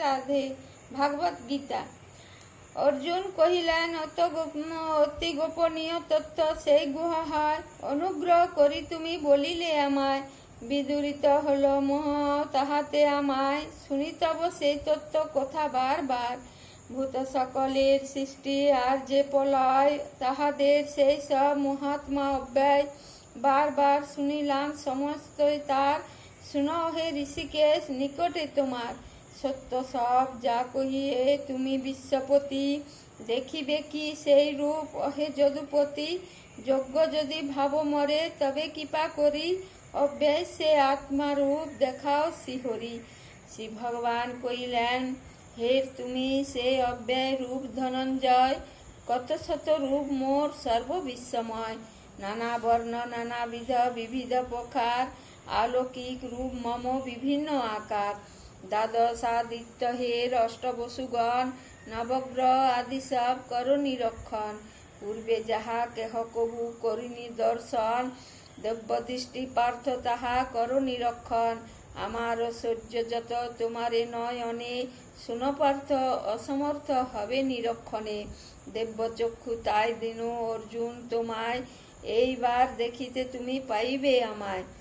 রাধে। ভাগবত গীতা। অর্জুন কহিলেন, অতি গোপনীয় তথ্য সেই গুহা হয়, অনুগ্রহ করি তুমি বলিলে আমায়। বিদুরিত হল মোহ তাহাতে আমায়, শুনিতব সেই তত্ত্ব কথা বার। ভূত সকলের সৃষ্টি আর যে প্রলয়, তাহাদের সেই সব মহাত্মা অব্যয়। বার শুনিলাম সমস্তই তার, শুনো হে ঋষিকেশ নিকটে তোমার। সত্য সব যা কহিয়ে তুমি বিশ্বপতি, দেখিবে কি সেই রূপ অহে যদুপতি। যজ্ঞ যদি ভাব মরে তবে কৃপা করি, অব্যয় সে আত্মারূপ দেখাও শ্রীহরি। শ্রী ভগবান কহিলেন, হে তুমি সেই অব্যয় রূপ ধনঞ্জয়, কত শত রূপ মোর সর্ববিশ্বময়। নানা বর্ণ নানাবিধ বিবিধ প্রকার, অলৌকিক রূপ মম বিভিন্ন আকার। দ্বাদশ আদিত্য হের অষ্টবসুগণ, নবগ্রহ আদি সব করো নিরক্ষণ। পূর্বে যাহা কেহ কবু করিনি দর্শন, দিব্যদৃষ্টি পার্থ তাহা করো নিরক্ষণ। আমার ঐশ্বর্য যত তোমারে নয়নে, শুনো পার্থ অসমর্থ হবে নিরক্ষণে। দিব্যচক্ষু তাই দিনু অর্জুন তোমায়, এইবার দেখিতে তুমি পাইবে আমায়।